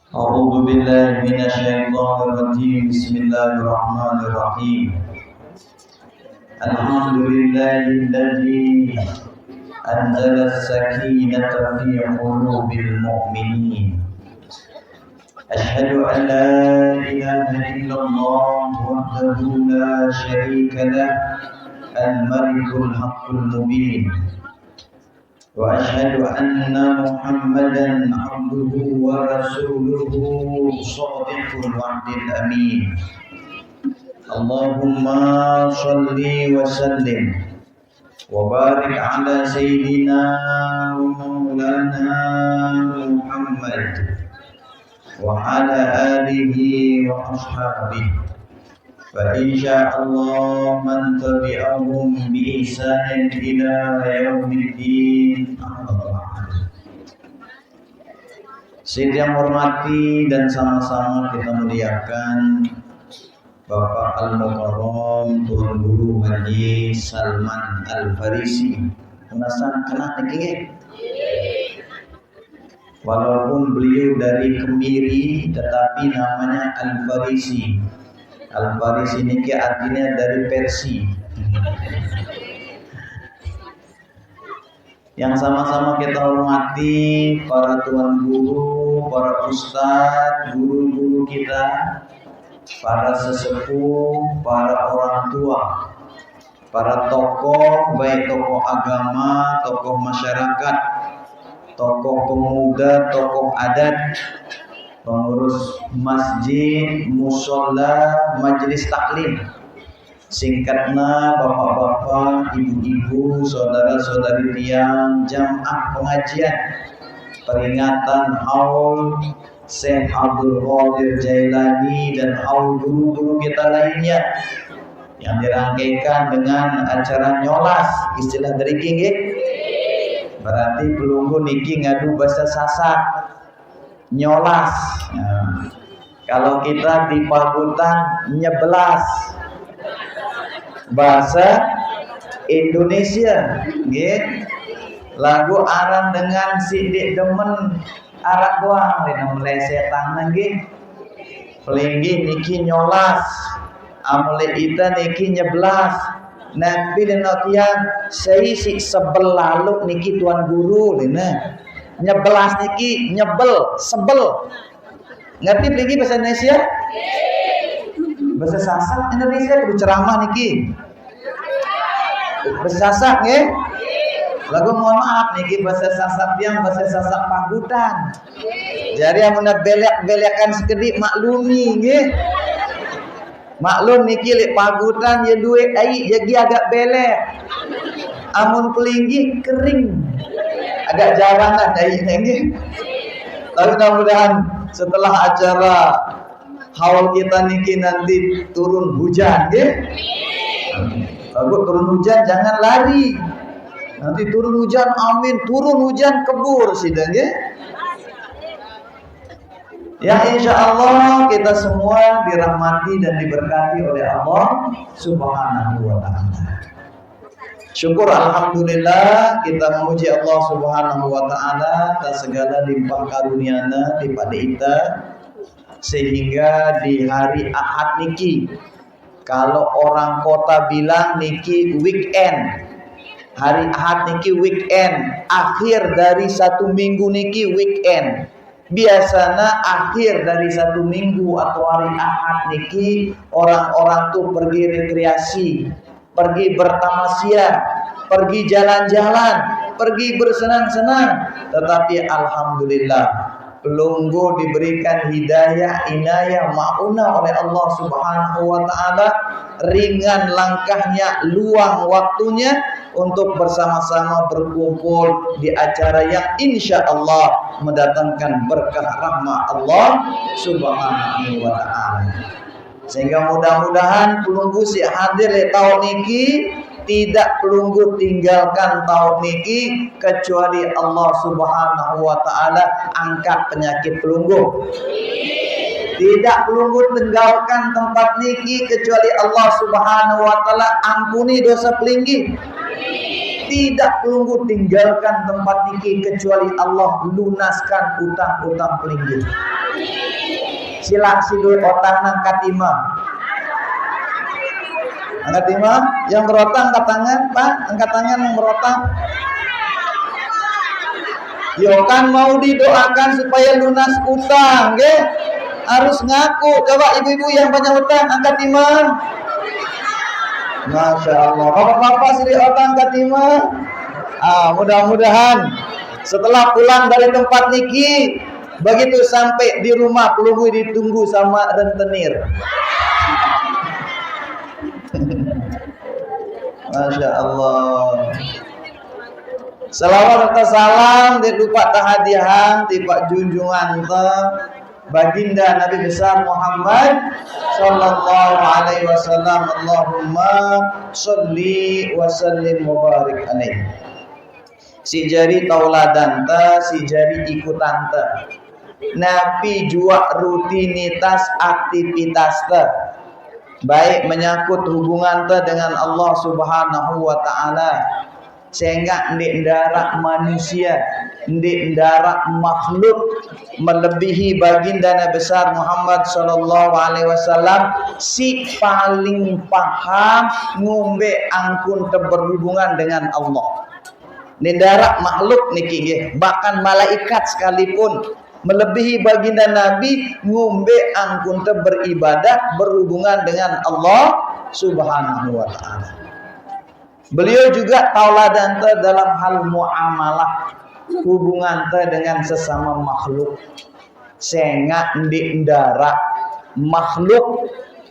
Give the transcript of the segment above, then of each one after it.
أعوذ بالله من الشيطان الرجيم بسم الله الرحمن الرحيم الحمد لله الذي أنزل السكينة في قلوب المؤمنين أشهد أن لا إله إلا الله وحده لا شريك له الملك الحق المبين وأشهد أن محمدا عبده ورسوله صادق الوعد الأمين اللهم صل وسلم وبارك على سيدنا ومولانا محمد وعلى آله وأصحابه فإن شاء الله من تبعهم بإحسان إلى يوم الدين. Saya yang hormati dan sama-sama kita muliakan Bapak Al-Mukarram Tuan Guru Haji Salman Al-Farisi. Penasaran kena niki? Walaupun beliau dari Kemiri tetapi namanya Al-Farisi. Al-Farisi niki artinya dari Persia. Yang sama-sama kita hormati para tuan guru, para ustadz, guru-guru kita, para sesepuh, para orang tua, para tokoh, baik tokoh agama, tokoh masyarakat, tokoh pemuda, tokoh adat, pengurus masjid, musola, majelis taklim, singkatnya bapak-bapak, ibu-ibu, saudara-saudari tiang, jamaah pengajian peringatan haul Syekh Abdul Qadir Jailani dan haul guru-guru kita lainnya yang dirangkaikan dengan acara nyolas, istilah dari king berarti pelunggu niki ngadu bahasa Sasak nyolas. Nah, kalau kita di Pagutan nyeblas bahasa Indonesia, lagu aran dengan sidik demen arak doang, dengan melesetan nggih, pelinggi niki nyolas, amule ita niki nyeblas. Nabi dan notian saya si sebel lalu niki tuan guru lina. Nyebelas niki nyebel sebel, ngerti lagi bahasa Indonesia? Bahasa Sasak Indonesia kudu ceramah niki bahasa Sasak nggih. Lagu mohon maaf niki bahasa Sasak yang bahasa Sasak Pagutan. Jadi amunna belek-belekan sekedik maklumi nggih. Maklum niki lek Pagutan ya duwe ai jadi agak belek. Amun pelinggi kering. Agak jarangan ini. Tapi mudah-mudahan setelah acara haul kita niki nanti turun hujan, Kalau turun hujan jangan lari. Nanti turun hujan, amin. Turun hujan kebur sidang, Ya insya Allah kita semua dirahmati dan diberkati oleh Allah Subhanahu wa Ta'ala. Syukur alhamdulillah kita memuji Allah Subhanahu wa Ta'ala atas segala limpah karunia-Nya kepada kita, sehingga di hari Ahad niki, kalau orang kota bilang niki weekend, hari Ahad niki weekend, akhir dari satu minggu niki weekend. Biasanya akhir dari satu minggu atau hari Ahad niki orang-orang tuh pergi rekreasi, pergi bertamasya, pergi jalan-jalan, pergi bersenang-senang. Tetapi alhamdulillah pelunggu diberikan hidayah, inayah, maunah oleh Allah Subhanahu wa Ta'ala. Ringan langkahnya, luang waktunya untuk bersama-sama berkumpul di acara yang insya Allah mendatangkan berkah rahmat Allah Subhanahu wa Ta'ala. Sehingga mudah-mudahan pelunggu si hadir di tahun niki tidak pelunggu tinggalkan tahun niki kecuali Allah Subhanahu wa Ta'ala angkat penyakit pelunggu. Tidak pelunggu tinggalkan tempat niki kecuali Allah Subhanahu wa Ta'ala ampuni dosa pelinggi. Tidak pelunggu tinggalkan tempat niki kecuali Allah lunaskan utang-utang pelinggi. sila sidul otang nang katima. Angkat lima, yang berotang angkat tangan, Pak. Angkat tangan yang berotang. Yo kan mau didoakan supaya lunas utang, ge. Harus ngaku. Coba ibu-ibu yang banyak utang angkat lima. Masya Allah. Bapak-bapak sini otang angkat lima. Mudah-mudahan setelah pulang dari tempat niki, begitu sampai di rumah pelunggu ditunggu sama rentenir. Masya Allah. Salawat atau salam di lupa tahadiah di Pak junjungan baginda Nabi besar Muhammad sallallahu alaihi wasallam. Allahumma sholli wa sallim wa barik alaihi. Si jari tauladan ta, si jari ikutan ta. Nabi jua rutinitas aktivitas ta. Baik menyangkut hubungan ta dengan Allah Subhanahu wa taala, sehingga ndik ndarak manusia, ndik ndarak makhluk melebihi baginda Nabi besar Muhammad sallallahu alaihi wasallam si paling paham ngombe angkun berhubungan dengan Allah. Ndik ndarak makhluk niki nggih, bahkan malaikat sekalipun melebihi baginda Nabi ngombe angkun beribadah berhubungan dengan Allah Subhanahu wa taala. Beliau juga tauladan dalam hal muamalah, hubungan dengan sesama makhluk. Sehingga ndik ndara makhluk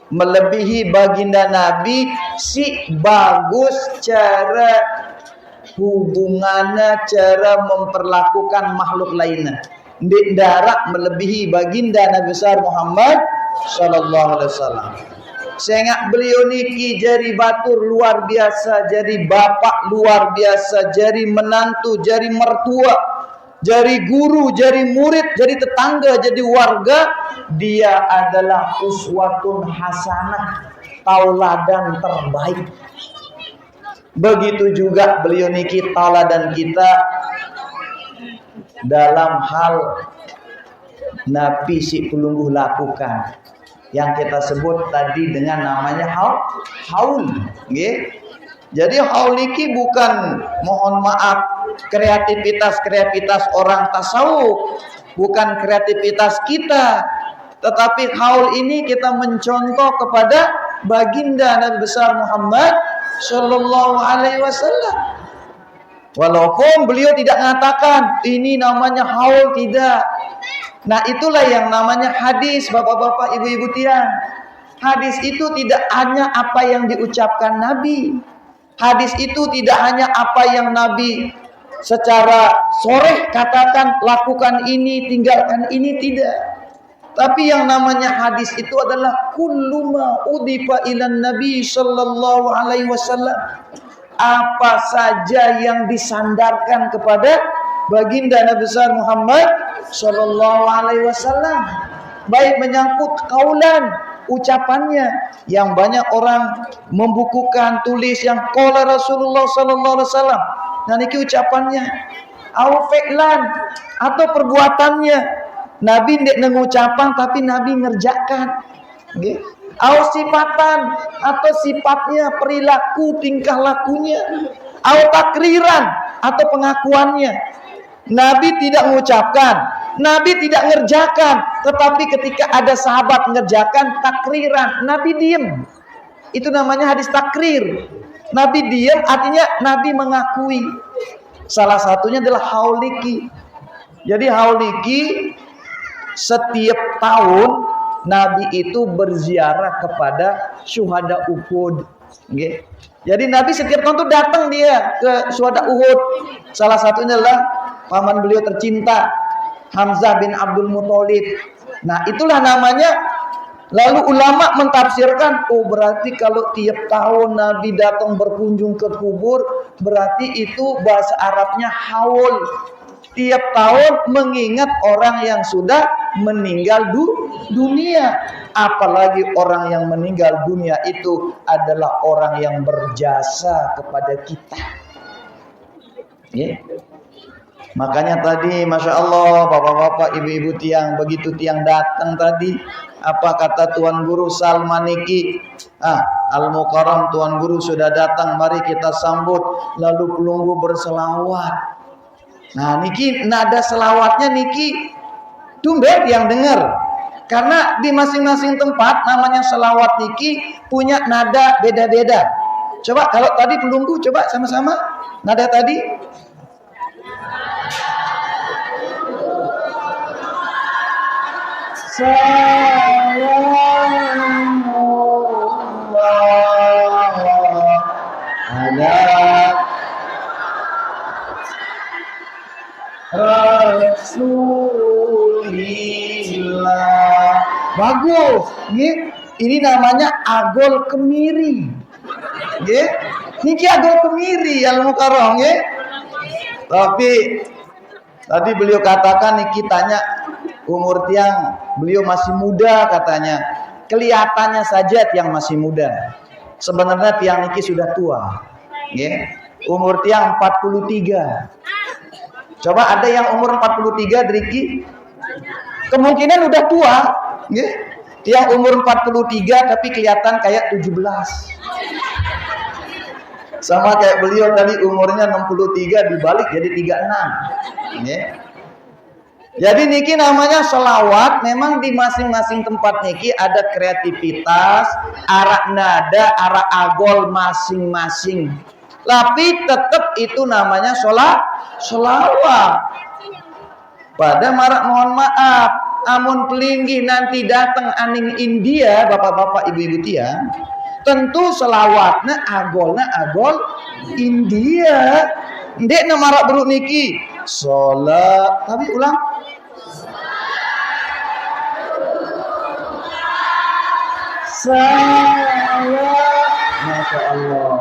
melebihi baginda Nabi si bagus cara hubungannya, cara memperlakukan makhluk lainnya. Ndik ndara melebihi baginda Nabi besar Muhammad sallallahu alaihi wasallam. Sehingga beliau niki jadi batur luar biasa, jadi bapak luar biasa, jadi menantu, jadi mertua, jadi guru, jadi murid, jadi tetangga, jadi warga. Dia adalah uswatun hasanah, tauladan terbaik. Begitu juga beliau niki tauladan kita dalam hal Nabi si pelungguh lakukan, yang kita sebut tadi dengan namanya haul, nggih. Jadi haul iki bukan, mohon maaf, kreativitas orang tasawuf, bukan kreativitas kita, tetapi haul ini kita mencontoh kepada baginda Nabi besar Muhammad sallallahu alaihi wasallam. Walaupun beliau tidak mengatakan ini namanya haul, tidak. Nah, itulah yang namanya hadis, bapak-bapak, ibu-ibu tiang. Hadis itu tidak hanya apa yang diucapkan Nabi. Hadis itu tidak hanya apa yang Nabi secara soreh katakan, lakukan ini, tinggalkan ini, tidak. Tapi yang namanya hadis itu adalah kullu ma udifa ilan Nabi sallallahu alaihi wasallam. Apa saja yang disandarkan kepada baginda Nabi besar Muhammad sallallahu alaihi wasallam, baik menyangkut kaulan, ucapannya yang banyak orang membukukan, tulis yang qala Rasulullah sallallahu alaihi wasallam. Nah niki ucapannya, au fi'lan atau perbuatannya. Nabi ndak ngucapan tapi Nabi ngerjakan. Nggih. Au sifatan atau sifatnya, perilaku, tingkah lakunya. Au takriran atau pengakuannya. Nabi tidak mengucapkan, Nabi tidak ngerjakan, tetapi ketika ada sahabat mengerjakan, takriran, Nabi diam. Itu namanya hadis takrir. Nabi diam artinya Nabi mengakui. Salah satunya adalah hauliki. Jadi hauliki setiap tahun Nabi itu berziarah kepada syuhada Uhud. Okay. Jadi Nabi setiap tahun tuh datang dia ke syuhada Uhud. Salah satunya adalah paman beliau tercinta Hamzah bin Abdul Muthalib. Nah itulah namanya. Lalu ulama mentafsirkan, oh berarti kalau tiap tahun Nabi datang berkunjung ke kubur, berarti itu bahasa Arabnya haul. Tiap tahun mengingat orang yang sudah meninggal dunia. Apalagi orang yang meninggal dunia itu adalah orang yang berjasa kepada kita. Yeah. Makanya tadi Masya Allah bapak-bapak ibu-ibu tiang, begitu tiang datang tadi, apa kata Tuan Guru Salman niki? Al-Mukarram, Tuan Guru sudah datang, mari kita sambut. Lalu pelunggu berselawat. Nah niki nada selawatnya niki tumben yang dengar. Karena di masing-masing tempat namanya selawat niki punya nada beda-beda. Coba kalau tadi pelunggu, coba sama-sama nada tadi. Salamullah ala Rasulillah. Bagus. Ini namanya agol kemiri. Niki agol kemiri Al-Mukarram. Tapi tadi beliau katakan niki tanya umur tiang, beliau masih muda katanya. Kelihatannya saja tiang masih muda. Sebenarnya tiang niki sudah tua. Umur tiang 43. Coba ada yang umur 43 Driki? Kemungkinan udah tua. Tiang umur 43 tapi kelihatan kayak 17. Sama kayak beliau tadi umurnya 63 dibalik jadi 36. Jadi niki namanya selawat. Memang di masing-masing tempat niki ada kreativitas, arah nada, arah agol masing-masing. Tapi tetap itu namanya selawat. Pada marak mohon maaf, amun pelinggi nanti datang aning India, bapak-bapak ibu-ibu tiang, tentu selawatnya agol India. Ndek na marak beruk niki. Sholat, tapi ulang. Salat. Masya Allah.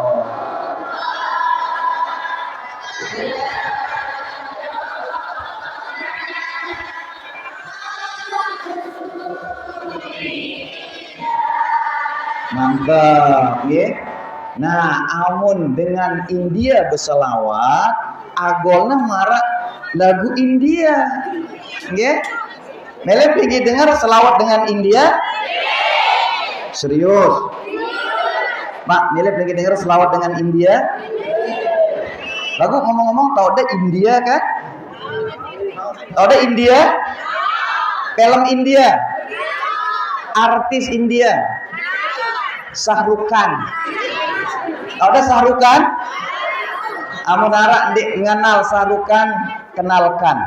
Mantap, ya. Nah, amun dengan India berselawat, agolnya marak lagu India, ya. Mele pergi dengar selawat dengan India? Serius? Mak, Mele pergi dengar selawat dengan India? Lagu ngomong-ngomong, tau ada India kan? Tau ada India? Film India? Artis India? Sahrukan. Tau ada Sahrukan? Amunara ndik ngenal Sahrukan, kenalkan.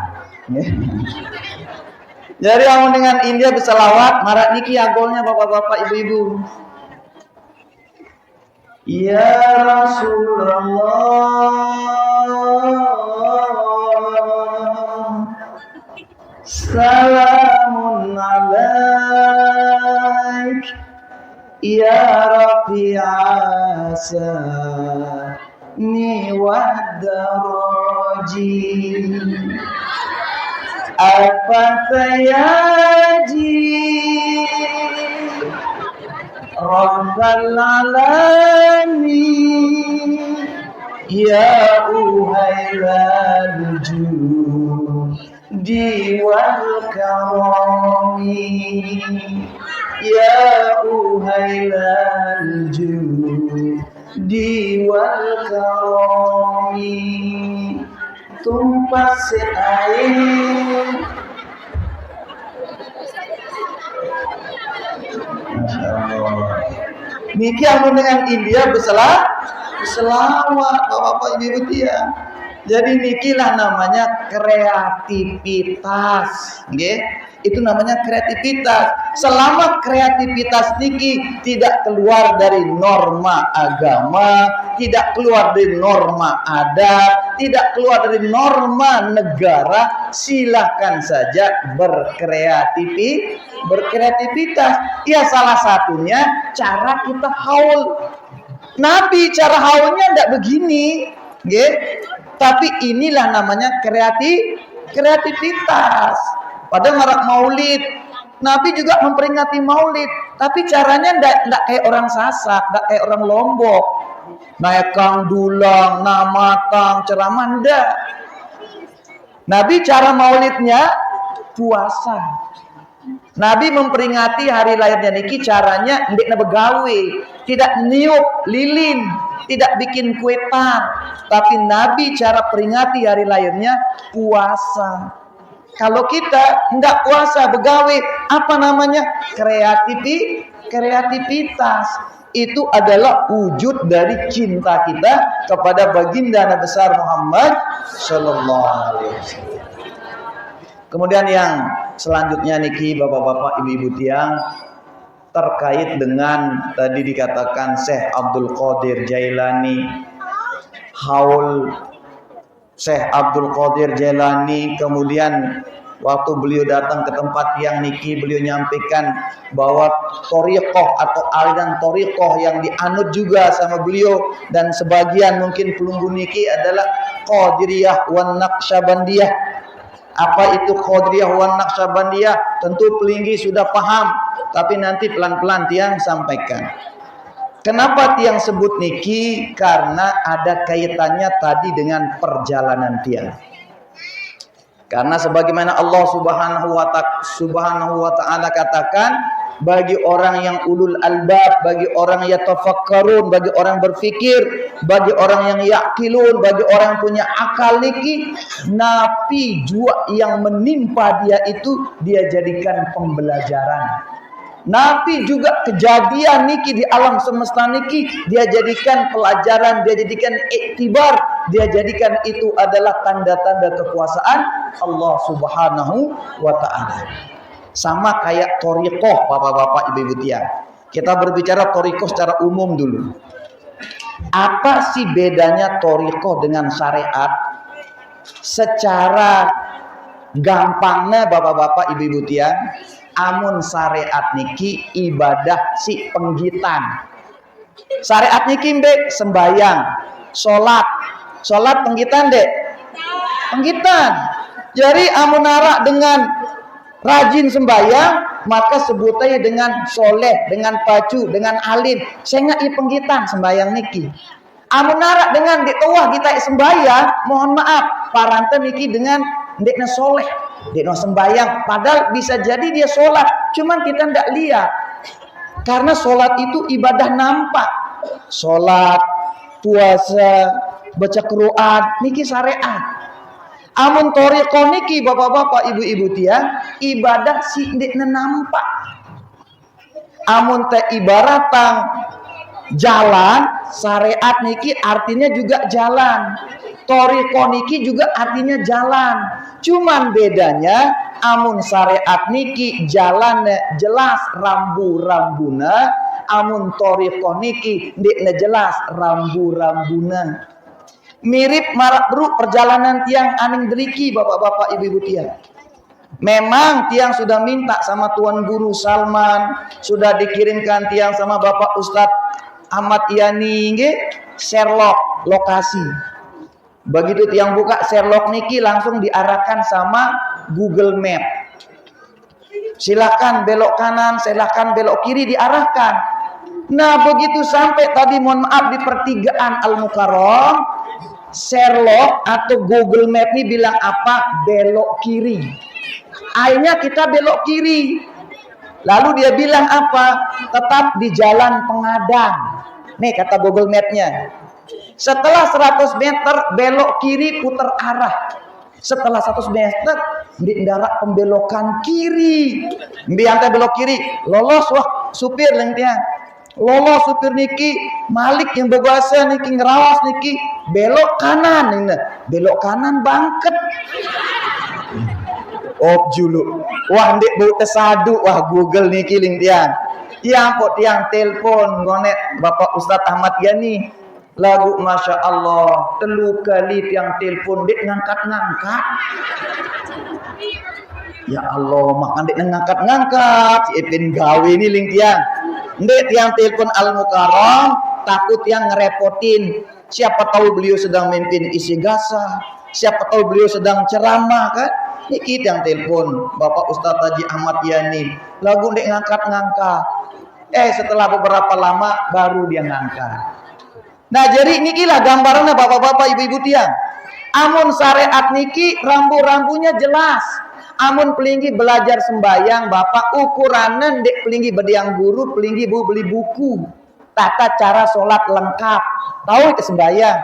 Jadi amun dengan India berselawat, marak niki agolnya bapak-bapak ibu-ibu. Ya Rasulullah, salamun alaik, ya Rafi'asa ni wadaraji. Apa sayaji Rabbal alamin, ya uhailal judi wal karami, ya uhailal judi wal karami. Tumpah air. Niki amun dengan India berselawat bapak-bapak ibu dia. Jadi nikilah namanya kreativitas, itu namanya kreativitas. Selama kreativitas niki tidak keluar dari norma agama, tidak keluar dari norma adat, tidak keluar dari norma negara, silakan saja berkreativitas. Ya salah satunya cara kita haul. Nabi cara haulnya tidak begini, tapi inilah namanya kreativitas. Pada marak maulid, Nabi juga memperingati maulid, tapi caranya ndak kayak orang Sasak, ndak kayak orang Lombok, naik kang dulang, namatang, ceramah ndak. Nabi cara maulidnya puasa. Nabi memperingati hari lahirnya niki caranya ndekna begawe, tidak niup lilin, tidak bikin kue tar, tapi Nabi cara peringati hari lahirnya puasa. Kalau kita enggak puasa begawe, apa namanya? Kreativitas. Itu adalah wujud dari cinta kita kepada baginda Nabi besar Muhammad sallallahu alaihi wasallam. Kemudian yang selanjutnya niki bapak-bapak ibu-ibu tiang, terkait dengan tadi dikatakan Syekh Abdul Qadir Jailani, haul Syekh Abdul Qadir Jailani. Kemudian waktu beliau datang ke tempat yang niki, beliau nyampaikan bahwa thariqah atau aliran thariqah yang dianut juga sama beliau dan sebagian mungkin pelunggu niki adalah Qadiriyah wan Naqsyabandiyah. Apa itu Qadiriyah wan Naqsyabandiyah? Tentu pelinggi sudah paham, tapi nanti pelan-pelan tiang sampaikan. Kenapa tiang sebut niki? Karena ada kaitannya tadi dengan perjalanan tiang. Karena sebagaimana Allah Subhanahu wa ta'ala katakan, bagi orang yang ulul albab, bagi orang yang tafakkarun, bagi orang berfikir, bagi orang yang yaqilun, bagi orang yang punya akal niki, napi jua yang menimpa dia itu dia jadikan pembelajaran. Napi juga kejadian niki di alam semesta niki dia jadikan pelajaran, dia jadikan iktibar, dia jadikan itu adalah tanda-tanda kekuasaan Allah Subhanahu wa ta'ala. Sama kayak thariqah bapak-bapak ibu-ibu tiang. Kita berbicara thariqah secara umum dulu. Apa sih bedanya thariqah dengan syariat? Secara gampangnya bapak-bapak ibu-ibu tiang, amun syariat niki ibadah si penggitan. Syariat niki mbek sembayang, salat penggitan dek. Penggitan. Jadi amun narak dengan rajin sembahyang, maka sebutannya dengan soleh, dengan pacu, dengan alim. Saya nggak penggitan sembahyang niki. Amun narak dengan dek tawah kita sembahyang, mohon maaf, paranten niki dengan dekna soleh, dekna sembahyang. Padahal bisa jadi dia sholat, cuman kita ndak lihat. Karena sholat itu ibadah nampak. Sholat, puasa, baca Quran, niki syariat. Amun thariqah niki bapak-bapak ibu-ibu tiang ibadah si ndekna nampak. Amun teh ibaratang jalan, syariat niki artinya juga jalan. Thariqah niki juga artinya jalan. Cuman bedanya amun syariat niki jalannya jelas rambu-rambuna, amun thariqah niki ndekna jelas rambu-rambuna. Mirip marak bro perjalanan tiang aning deriki bapak-bapak ibu-ibu tiang. Memang tiang sudah minta sama Tuan Guru Salman, sudah dikirimkan tiang sama Bapak Ustadz Ahmad Yani Sherlock lokasi. Begitu tiang buka Sherlock niki langsung diarahkan sama Google Map. Silakan belok kanan, silakan belok kiri diarahkan. Nah begitu sampai tadi mohon maaf di pertigaan Al-Mukarram, Sherlock atau Google Map ini bilang apa? Belok kiri. Akhirnya kita belok kiri. Lalu dia bilang apa? Tetap di jalan Pengadang. Nih kata Google Map-nya. Setelah 100 meter belok kiri putar arah. Setelah 100 meter di darat pembelokan kiri. Biar belok kiri, lolos wah supir lengtian. Lolos supir niki Malik yang berbahasa niki ngerawas niki belok kanan ini, belok kanan bangket. Oh julu, wah ndek bau tesadu, wah Google niki ling tiang. Tiang kok tiang telepon ngonet Bapak Ustadz Ahmad Yani. Lagu Masya Allah, telu kali tiang telepon dek ngangkat. Ya Allah, makan dek ngangkat. Si Ipin gawe ini ling tiang. Ndek tiang telepon Al-Mukarram, takut yang ngerepotin. Siapa tahu beliau sedang memimpin isi gasa, siapa tahu beliau sedang ceramah kan? Niki tiang telepon Bapak Ustadz Haji Ahmad Yani. Lagu ndek ngangkat. Setelah beberapa lama baru dia ngangkat. Nah jadi inilah gambarannya bapak-bapak ibu-ibu tiang. Amun syariat niki rambu-rambunya jelas. Amun pelinggi belajar sembayang, bapak ukuranan dek pelinggi bediang guru, pelinggi bu beli buku. Tata cara sholat lengkap. Tahu itu sembayang.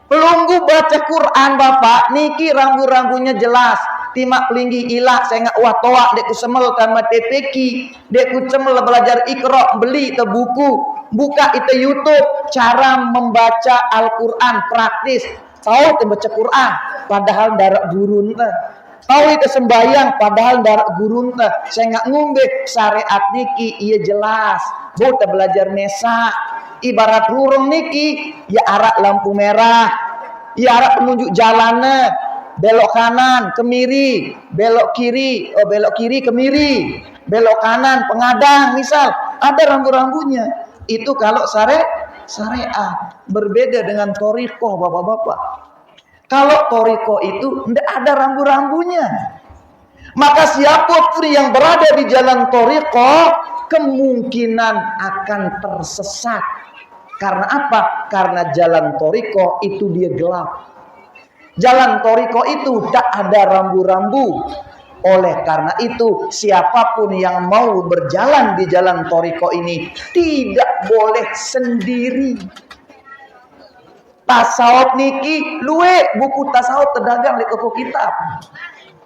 Pelunggu baca Quran bapak, niki rambu-rambunya jelas. Timak pelinggi ilah, saya nggak wah toa, dek kusemel sama tepeki, dek kucemel belajar ikro, beli itu buku, buka itu YouTube, cara membaca Al-Quran praktis. Tahu itu baca Quran, padahal darak guru entah. Tahu itu sembayang, padahal darak guru entah. Saya nggak ngumbe syariat niki, iya jelas. Bota belajar mesa, ibarat rurung niki, ya arak lampu merah, ya arak penunjuk jalannya. Belok kanan kemiri, belok kiri, belok kiri kemiri, belok kanan pengadang, misal ada rambu-rambunya. Itu kalau syariat. Berbeda dengan thoriqoh bapak-bapak. Kalau thoriqoh itu tidak ada rambu-rambunya. Maka siapapun yang berada di jalan thoriqoh kemungkinan akan tersesat. Karena apa? Karena jalan thoriqoh itu dia gelap. Jalan thoriqoh itu tak ada rambu-rambu. Oleh karena itu, siapapun yang mau berjalan di jalan thoriqoh ini tidak boleh sendiri. Tasawuf niki luwe buku tasawuf terdagang di toko kitab.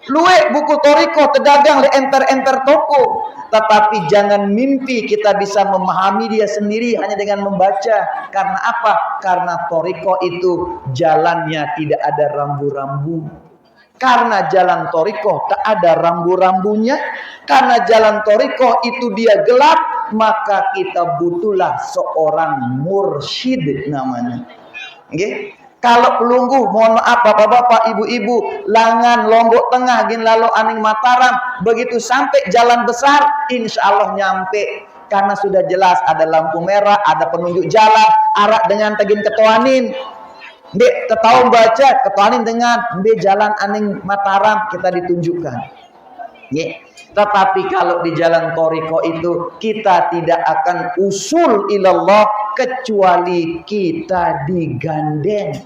Luwe buku thoriqoh terdagang di enter-enter toko. Tetapi jangan mimpi kita bisa memahami dia sendiri hanya dengan membaca. Karena apa? Karena thoriqoh itu jalannya tidak ada rambu-rambu. Karena jalan thoriqoh tak ada rambu-rambunya. Karena jalan thoriqoh itu dia gelap. Maka kita butuhlah seorang mursyid namanya. Okay? Kalau pelunggu, mohon maaf bapak-bapak, ibu-ibu, Langan, Lombok Tengah, gin lalu Aning Mataram, begitu sampai jalan besar, insya Allah nyampe. Karena sudah jelas ada lampu merah, ada penunjuk jalan, arah dengan tegin ketuanin. Dek, ketahuan baca, ketuanin dengan dek jalan Aning Mataram, kita ditunjukkan. Yeah. Tetapi kalau di jalan thoriqoh itu kita tidak akan usul ilallah kecuali kita digandeng.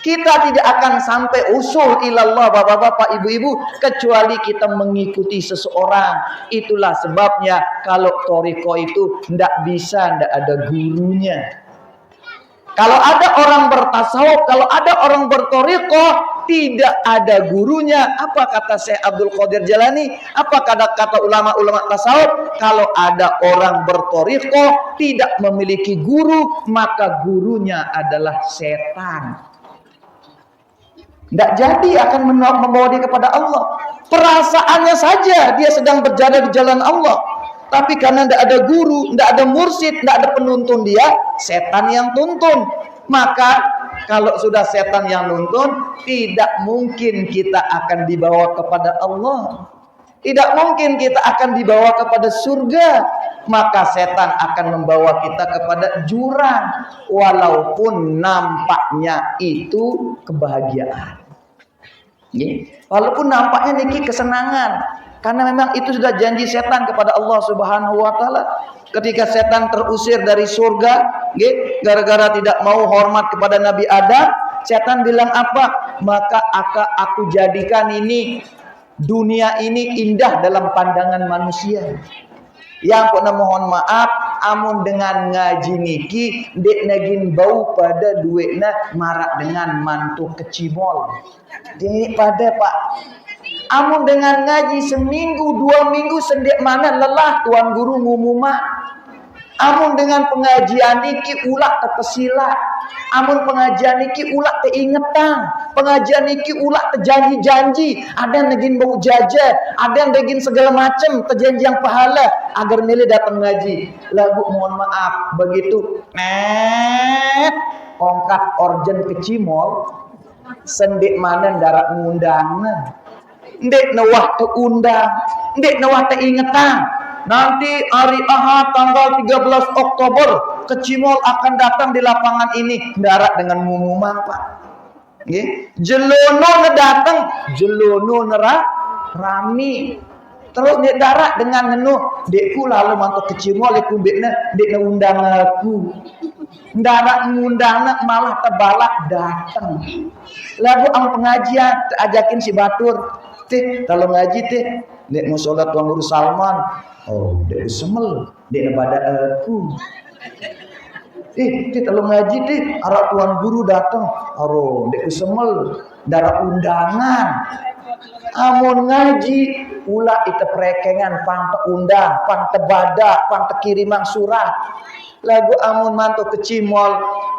Kita tidak akan sampai usul ilallah bapak-bapak ibu-ibu kecuali kita mengikuti seseorang. Itulah sebabnya kalau thoriqoh itu tidak bisa, tidak ada gurunya. Kalau ada orang bertasawuf, kalau ada orang berthoriqoh, tidak ada gurunya. Apa kata Syekh Abdul Qadir Jalani? Apa kata ulama-ulama tasawuf? Kalau ada orang berthoriqoh tidak memiliki guru, maka gurunya adalah setan. Tidak jadi akan membawa dia kepada Allah. Perasaannya saja dia sedang berjalan di jalan Allah. Tapi karena tidak ada guru, tidak ada mursyid, tidak ada penuntun dia, setan yang tuntun. Maka kalau sudah setan yang nuntun, tidak mungkin kita akan dibawa kepada Allah. Tidak mungkin kita akan dibawa kepada surga. Maka setan akan membawa kita kepada jurang. Walaupun nampaknya itu kebahagiaan. Walaupun nampaknya niki kesenangan. Karena memang itu sudah janji setan kepada Allah Subhanahu wa taala. Ketika setan terusir dari surga, gara-gara tidak mau hormat kepada Nabi Adam, setan bilang apa? Maka aku jadikan ini dunia ini indah dalam pandangan manusia. Yang pernah mohon maaf, amun dengan ngaji niki dek nagin bau pada duitnya marak dengan mantu kecimol. Dek pada Pak. Amun dengan ngaji seminggu, 2 minggu sendek mana lelah tuan guru ngumumah. Amun dengan pengajian niki ulah terpesila. Amun pengajian niki ulah teingetan. Pengajian niki ulah terjanji-janji. Ada yang negin bau jajan, ada yang negin segala macam terjanji yang pahala agar milih datang ngaji. Lagu mohon maaf begitu ongkat orjen kecimol sendek mana darat ngundang. Ndek nawah terundang, ndek nawah teringetan. Nanti hari Ahad tanggal 13 Oktober Kecimol akan datang di lapangan ini darat dengan ngumuman Pak. Jelono ngedatang, jelono rami. Terus ndek darat dengan ngenuh, dekku lalu mantu Kecimol iku mbekna ndek undang aku. Ndarak ngundang malah tebalak datang. Lagu ang pengajian ajakin si Batur, teh kalau ngaji teh, dek mau sholat Tuan Guru Salman. Oh, dek semel, dek pada aku. Teh kalau ngaji teh, arah Tuan Guru datang. Aro, dek semel, darah undangan. Amun ngaji, ulah itu perekengan, pang undang, pang tebada, pang kirimang surat. Lagu amun mantu kecimol,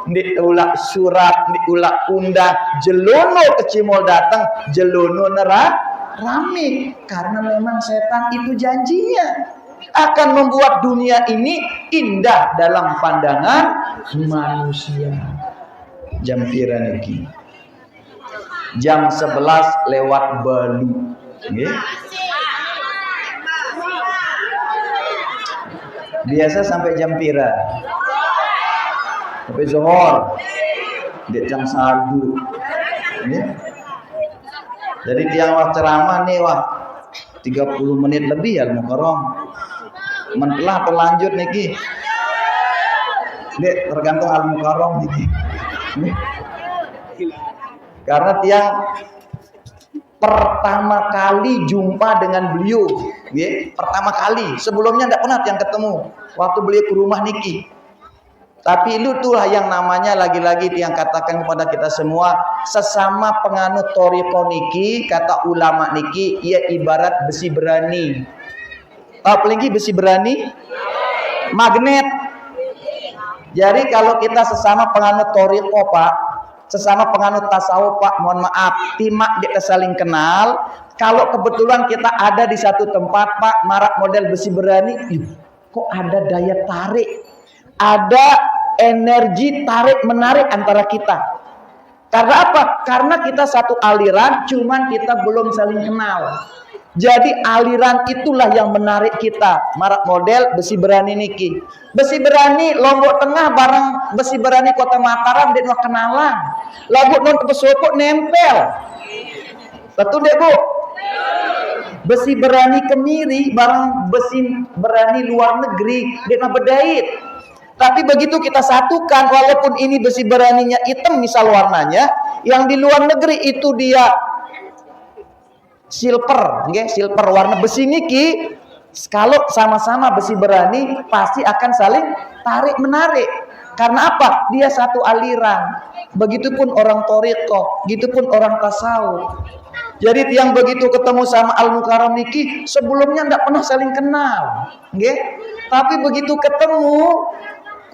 diulak surat, diulak undang, jelono kecimol datang, jelono nerak rame. Karena memang setan itu janjinya akan membuat dunia ini indah dalam pandangan manusia. Jam pira niki? Jam 11 lewat balu. Okay. Biasa sampai jam pira? Sampai zuhur. Di jam 1. Okay. Jadi tiang waktu ceramah nih 30 menit lebih ya Al-Mukarram. Mentelah terlanjut niki. Dek tergantung Al-Mukarram niki. Karena tiang pertama kali jumpa dengan beliau, pertama kali. Sebelumnya tidak pernah tiang ketemu. Waktu beliau ke rumah niki. Tapi itulah yang namanya lagi-lagi tiang katakan kepada kita semua, sesama penganut thariqah niki, kata ulama niki, ia ibarat besi berani. Apalagi besi berani? Magnet. Jadi kalau kita sesama penganut thariqah, Pak, sesama penganut tasawuf, Pak, mohon maaf, timak kita saling kenal. Kalau kebetulan kita ada di satu tempat, Pak, marak model besi berani, kok ada daya tarik, ada energi tarik menarik antara kita. Karena apa? Karena kita satu aliran, cuman kita belum saling kenal. Jadi aliran itulah yang menarik kita. Marak model besi berani niki. Besi berani Lombok Tengah bareng besi berani Kota Mataram dia mau kenalan. Lagu non pesopok nempel. Betul deh Bu? Besi berani Kemiri bareng besi berani luar negeri dia mau bedait. Tapi begitu kita satukan, walaupun ini besi beraninya hitam misal warnanya, yang di luar negeri itu dia silver, silver warna besi niki. Kalau sama-sama besi berani pasti akan saling tarik menarik. Karena apa? Dia satu aliran. Begitupun orang thariqah, begitupun orang tasawuf. Jadi yang begitu ketemu sama Al-Mukarram niki sebelumnya tidak pernah saling kenal, tapi begitu ketemu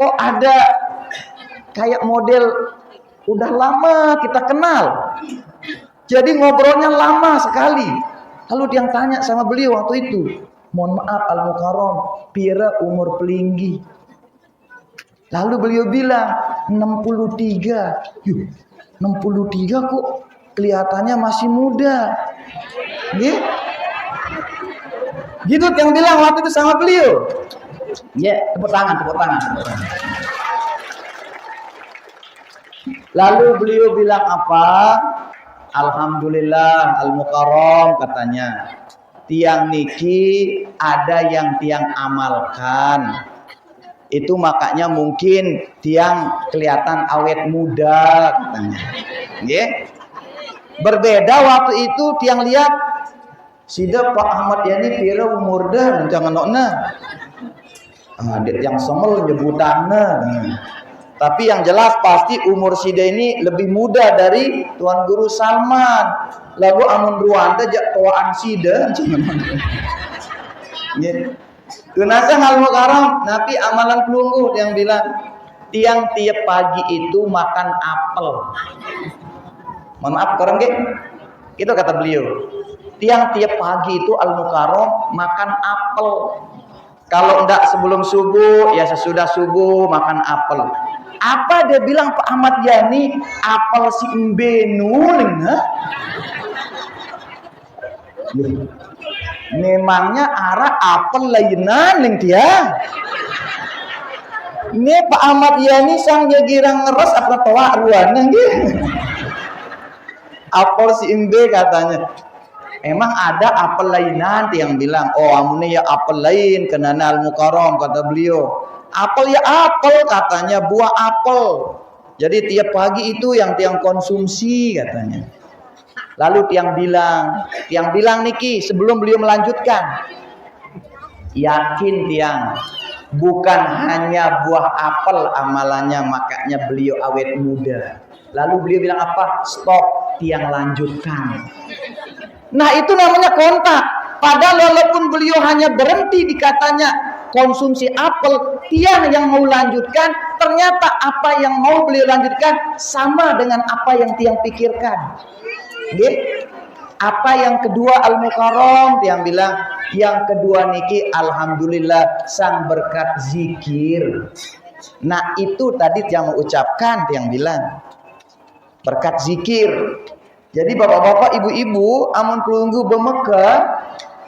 kok ada kayak model udah lama kita kenal. Jadi ngobrolnya lama sekali. Lalu dia tanya sama beliau waktu itu, mohon maaf Al-Mukarram, pira umur pelinggi? Lalu beliau bilang 63. Yuh, 63 kok kelihatannya masih muda. Gitu yang bilang waktu itu sama beliau. Tepuk tangan. Lalu beliau bilang apa? Alhamdulillah Al-Mukarram katanya, tiang niki ada yang tiang amalkan. Itu makanya mungkin tiang kelihatan awet muda katanya. Berbeda waktu itu tiang lihat sida Pak Ahmad Yani pira umur dah jangan nokna. Adik yang somel nyebutannya. Tapi yang jelas pasti umur sida ini lebih muda dari Tuan Guru Salman. Lagu amun Ruanda jak tuaan sida. Tunasa Al-Mukarram, Nabi amalan pelunggu yang bilang tiang tiap pagi itu makan apel. Mohon maaf korang itu kata beliau. Tiang tiap pagi itu Al-Mukarram makan apel. Kalau enggak sebelum subuh, ya sesudah subuh makan apel. Apa dia bilang Pak Ahmad Yani? Apel si Mbenu, memangnya arah apel lainan ning dia. Ini Pak Ahmad Yani sang girang ngeres apa toa ruannya gitu. Apel si Mbe katanya. Emang ada apel lainan yang bilang, oh amune ya apel lain kenana Al-Mukarram kata beliau. Apel ya apel katanya, buah apel. Jadi tiap pagi itu yang tiang konsumsi katanya. Lalu tiang bilang niki sebelum beliau melanjutkan, yakin tiang bukan hanya buah apel amalannya, makanya beliau awet muda. Lalu beliau bilang apa? Stop, tiang lanjutkan. Nah itu namanya kontak. Padahal walaupun beliau hanya berhenti di katanya konsumsi apel, tiang yang mau lanjutkan, ternyata apa yang mau beliau lanjutkan sama dengan apa yang tiang pikirkan. Oke? Apa yang kedua al-mukarram, tiang bilang, yang kedua niki alhamdulillah sang berkat zikir. Nah itu tadi tiang mengucapkan, tiang bilang berkat zikir. Jadi bapak-bapak, ibu-ibu, amun pelunggu bemeka,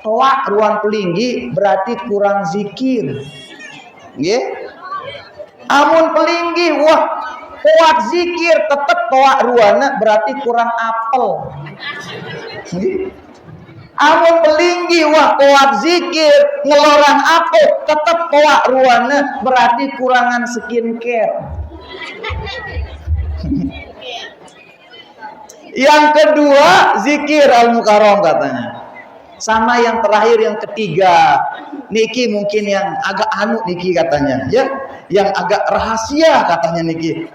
toak ruang pelinggi berarti kurang zikir. Nggih? Amun pelinggi wah toak zikir tetep toak ruana berarti kurang apel. Nggih? Amun pelinggi wah toak zikir ngelorang apel tetep toak ruana berarti kurangan skincare. Yang kedua zikir al-mukarram katanya. Sama yang terakhir yang ketiga, niki mungkin yang agak anu niki katanya, ya, yang agak rahasia katanya niki.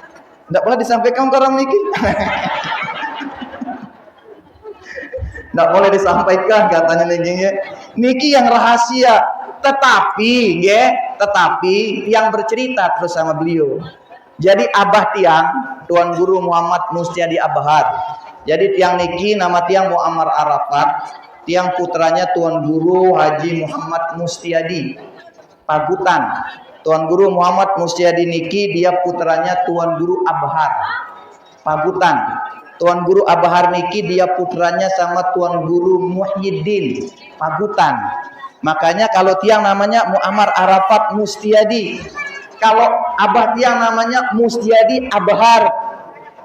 Tidak boleh disampaikan ke orang niki. Tidak boleh disampaikan katanya niki. Niki yang rahasia, tetapi yang bercerita terus sama beliau. Jadi abah tiang, Tuan Guru Muhammad Mustiadi Abhar. Jadi tiang niki nama tiang Muammar Arafat. Tiang putranya Tuan Guru Haji Muhammad Mustiadi Pagutan. Tuan Guru Muhammad Mustiadi niki dia putranya Tuan Guru Abhar Pagutan. Tuan Guru Abhar niki dia putranya sama Tuan Guru Muhyiddin Pagutan. Makanya kalau tiang namanya Muammar Arafat Mustiadi, kalau abah tiang namanya Mustiadi Abhar,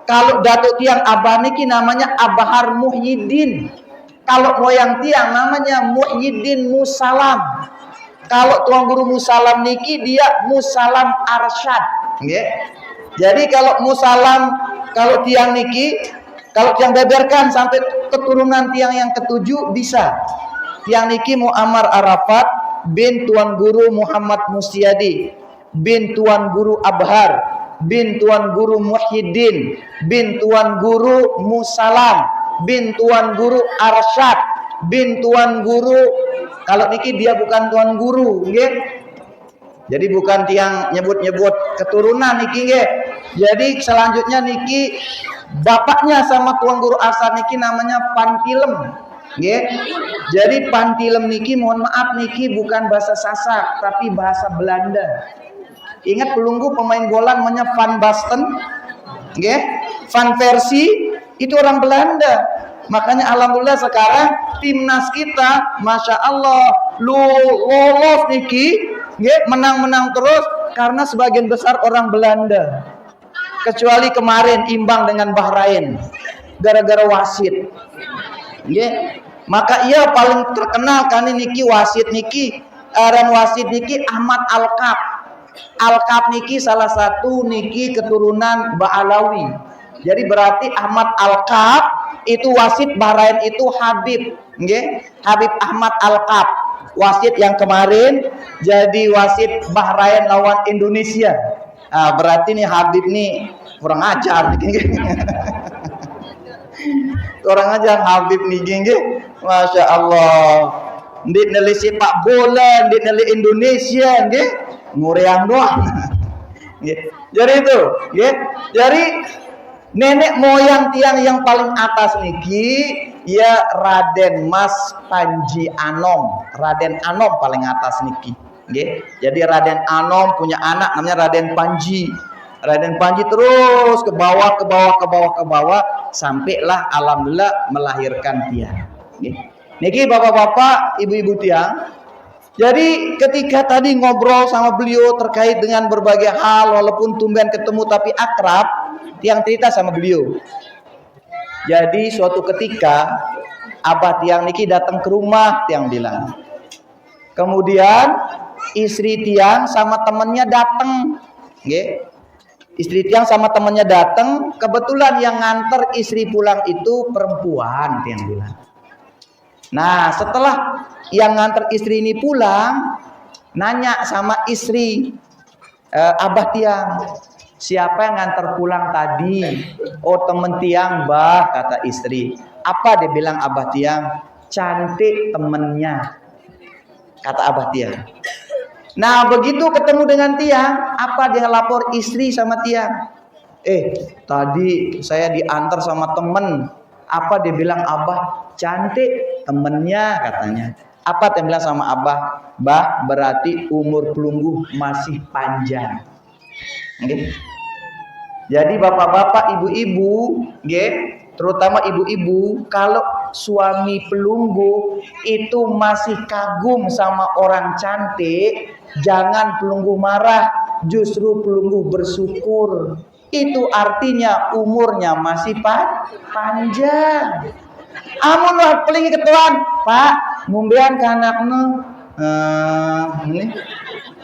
kalau datuk tiang abah niki namanya Abhar Muhyiddin. Kalau moyang tiang namanya Muhyiddin Musalam. Kalau Tuan Guru Musalam niki dia Musalam Arsyad. Okay? Jadi kalau Musalam, kalau tiang niki, kalau tiang beberkan sampai keturunan tiang yang ketujuh bisa. Tiang niki Muammar Arafat bin Tuan Guru Muhammad Mustiadi bin Tuan Guru Abhar bin Tuan Guru Muhyiddin bin Tuan Guru Musalam bin Tuan Guru Arsyad bin Tuan Guru, kalau niki dia bukan Tuan Guru, nggih. Jadi bukan tiang nyebut-nyebut keturunan niki, nggih. Jadi selanjutnya niki bapaknya sama Tuan Guru Arsyad niki namanya Pantilem, nggih. Jadi Pantilem niki mohon maaf niki bukan bahasa Sasak tapi bahasa Belanda. Ingat pelunggu pemain bola namanya Van Basten, nggih. Van Persie itu orang Belanda. Makanya alhamdulillah sekarang timnas kita Masya Allah lolos niki, menang-menang terus karena sebagian besar orang Belanda. Kecuali kemarin imbang dengan Bahrain gara-gara wasit. Maka ia paling terkenal kan niki wasit niki, wasit niki Ahmad Al-Kaf. Al-Kaf niki salah satu niki keturunan Ba'alawi. Jadi berarti Ahmad Al-Kaf itu wasit Bahrain itu Habib, Habib Ahmad Al-Kaf. Wasit yang kemarin jadi wasit Bahrain lawan Indonesia. Nah, berarti nih Habib nih kurang ajar kurang ajar Habib nih, Masya Allah. Ndik neli sepak bola, ndik neli Indonesia, ngureang doang. Jadi itu, jadi nenek moyang tiang yang paling atas niki ya Raden Mas Panji Anom. Raden Anom paling atas niki. Jadi Raden Anom punya anak namanya Raden Panji. Raden Panji terus ke bawah sampailah alhamdulillah melahirkan tiang. Niki bapak-bapak, ibu-ibu tiang. Jadi ketika tadi ngobrol sama beliau terkait dengan berbagai hal, walaupun tumben ketemu tapi akrab, tiang cerita sama beliau. Jadi suatu ketika abah tiang niki datang ke rumah, tiang bilang. Kemudian istri tiang sama temennya datang, istri tiang sama temennya datang, kebetulan yang nganter istri pulang itu perempuan, tiang bilang. Nah, setelah yang nganter istri ini pulang, nanya sama istri abah tiang, siapa yang nganter pulang tadi? Oh, temen tiang, bah, kata istri. Apa dia bilang abah tiang? Cantik temennya, kata abah tiang. Nah, begitu ketemu dengan tiang, apa dia lapor istri sama tiang? Tadi saya diantar sama temen. Apa dia bilang abah? Cantik temennya, katanya. Apa dia bilang sama abah? Bah, berarti umur pelunggu masih panjang. Okay. Jadi bapak-bapak, ibu-ibu, terutama ibu-ibu, kalau suami pelunggu itu masih kagum sama orang cantik, jangan pelunggu marah, justru pelunggu bersyukur. Itu artinya umurnya masih panjang. Amun lah pelingi ketuan, Pak, ngumbean ke anaknya. Ini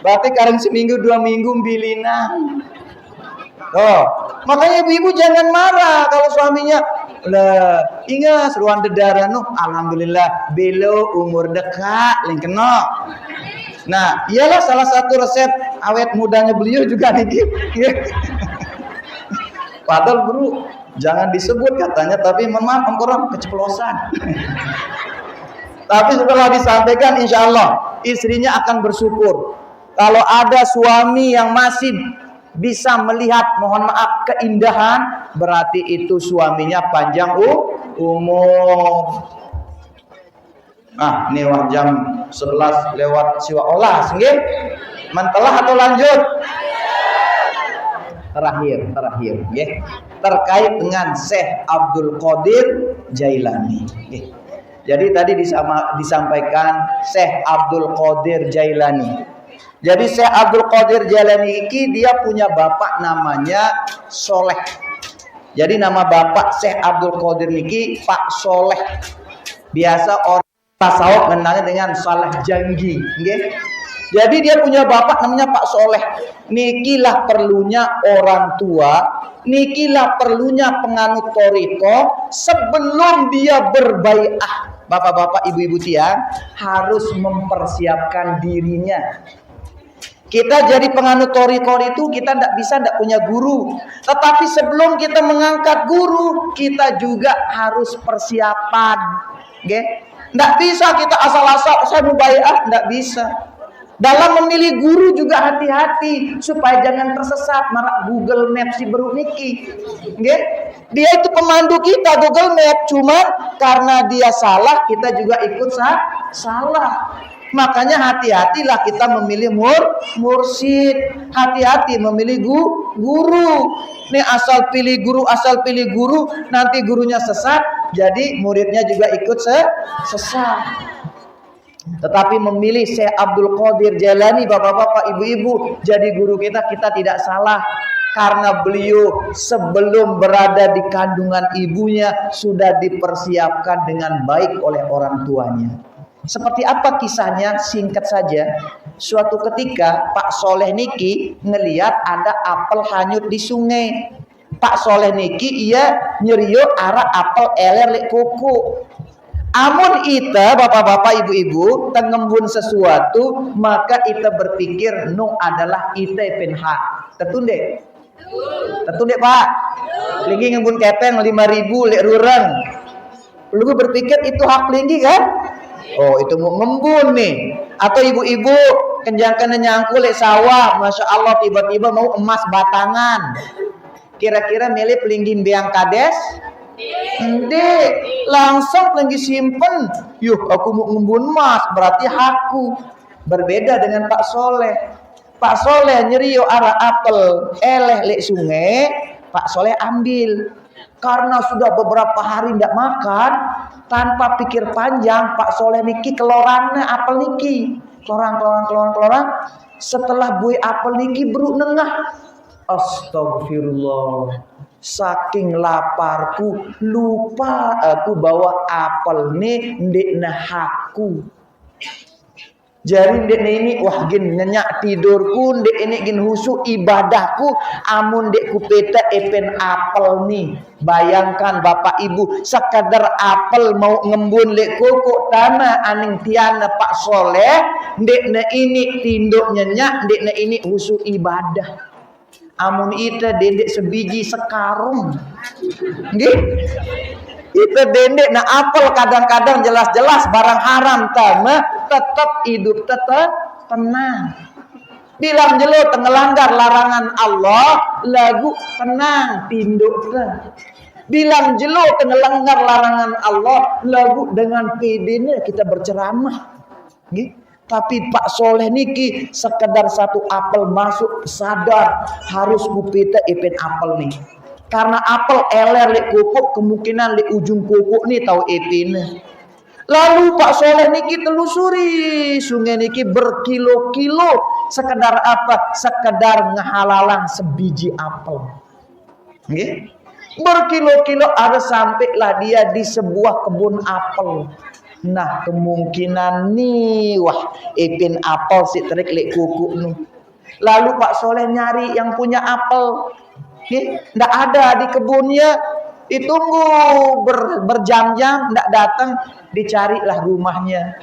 berarti kareng seminggu 2 minggu bilina. Oh, makanya ibu-ibu jangan marah kalau suaminya lah ingat seruan dedara alhamdulillah belo umur dekat lingkeno. Nah, iyalah salah satu resep awet mudanya beliau juga nih. Padahal bro, jangan disebut katanya, tapi mohon maaf orang keceplosan. Tapi setelah disampaikan, insya Allah istrinya akan bersyukur. Kalau ada suami yang masih bisa melihat, mohon maaf, keindahan, berarti itu suaminya panjang umur. Nah, ini jam 11 lewat siwa olah, nggih. Mentelah atau lanjut? Terakhir, nggih. Terkait dengan Syekh Abdul Qadir Jailani, nggih. Jadi tadi disampaikan Syekh Abdul Qadir Jailani. Jadi Syekh Abdul Qadir Jailani ini dia punya bapak namanya Soleh. Jadi nama bapak Syekh Abdul Qadir ini Pak Soleh. Biasa orang tasawuf mengenalnya dengan Saleh Janggi, nggih. Jadi dia punya bapak namanya Pak Soleh. Nikilah perlunya orang tua, nikilah perlunya penganut thariqah sebelum dia berbaiah. Bapak-bapak, ibu-ibu tiang harus mempersiapkan dirinya. Kita jadi penganut thariqah itu kita tidak punya guru. Tetapi sebelum kita mengangkat guru, kita juga harus persiapan. Tidak bisa kita asal-asal saya mau baiah, tidak bisa. Dalam memilih guru juga hati-hati supaya jangan tersesat. Marak Google Maps si baru niki. Dia itu pemandu kita Google Maps, cuman karena dia salah kita juga ikut salah. Makanya hati-hatilah kita memilih mursyid, hati-hati memilih guru. Nih asal pilih guru, nanti gurunya sesat, jadi muridnya juga ikut sesat. Tetapi memilih Syekh Abdul Qadir Jailani, bapak-bapak, ibu-ibu, jadi guru kita tidak salah. Karena beliau sebelum berada di kandungan ibunya sudah dipersiapkan dengan baik oleh orang tuanya. Seperti apa kisahnya? Singkat saja. Suatu ketika Pak Soleh niki ngelihat ada apel hanyut di sungai. Pak Soleh niki ia nyerio arah apel eler lek kuku. Amun ita bapak-bapak ibu-ibu tengembun sesuatu, maka ita berpikir adalah ita penhak. Tetundek Pak. Linggi ngembun kepeng 5.000 lek rurang. Lu berpikir itu hak linggi kan? Oh, itu mau ngembun nih. Atau ibu-ibu kenjangkan nyangkul lek sawah, masya Allah tiba-tiba mau emas batangan. Kira-kira milih pelinggin beang kades? Ende langsung lagi simpen. Aku mau ngembun emas, berarti hakku. Berbeda dengan Pak Soleh. Pak Soleh nyerio arah apel eleh lek sungai, Pak Soleh ambil. Karena sudah beberapa hari tidak makan, tanpa pikir panjang Pak Soleh niki kelorangnya apel niki. Kelorang. Setelah bui apel niki beruk nengah. Astagfirullah. Saking laparku lupa aku bawa apel nih ndek nahaku. Jari dek ini wah gin nyenyak tidurku, dek ini gin husu ibadahku, amun dek kupeta epen apel nih. Bayangkan bapak ibu, sekadar apel mau ngembun lek koko tanah aning tiana Pak Soleh, dek na ini tinduk nyenyak, dek na ini husu ibadah. Amun ita dendek sebiji sekarung, nggih. Kita dendek na apel kadang-kadang jelas-jelas barang haram tama tetap hidup tetap tenang. Bilang jelo tengelanggar larangan Allah lagu tenang tinduk teh. Bilang jelo tengelanggar larangan Allah lagu dengan pedenya kita berceramah. Nggih. Tapi Pak Soleh niki sekedar satu apel masuk sadar harus kupita ipin apel nih. Karena apel eler lek kokok kemungkinan lek ujung kokok nih tahu epine. Lalu Pak Soleh niki telusuri sungai niki berkilo-kilo sekedar apa? Sekedar ngehalalang sebiji apel. Nggih. Berkilo-kilo ada sampailah dia di sebuah kebun apel. Nah, kemungkinan nih wah epin apel si terik lek kokok nih. Lalu Pak Soleh nyari yang punya apel. Nggak ada di kebunnya, ditunggu berjam-jam, nggak datang, dicarilah rumahnya.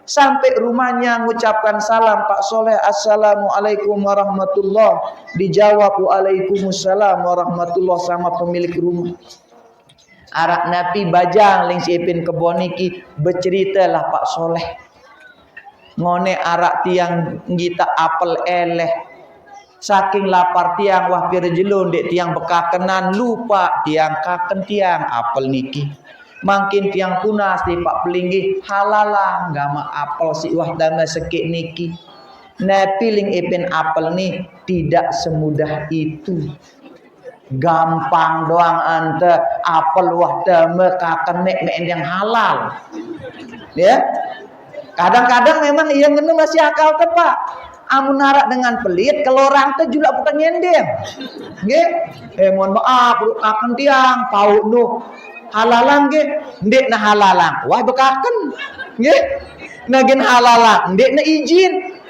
Sampai rumahnya mengucapkan salam, Pak Soleh, assalamualaikum warahmatullah. Dijawab waalaikumsalam warahmatullah sama pemilik rumah. Arak Nabi bajang ling siepin kebon iki berceritalah Pak Soleh. Ngone arak tiang ngita apel eleh. Saking lapar tiang wah pirjelun dek tiang bekakenan lupa tiang kaken tiang apel niki. Makin tiang tunas di Pak Pelinggi halalang gama apel si wah dana sekik niki. Nah piling ipin apel nih tidak semudah itu. Gampang doang ante apel wah dama kaken nek yang halal. Ya. Kadang-kadang memang iya ngene masih akal tepak. Amun narak dengan pelit kalau orang teh juga bukan nyendem. Nggih. Mohon maaf bekaken tiang pau nu halalang nggih, ndek na halalang. Wah bekaken. Nggih. Nagin halalang, ndek na izin.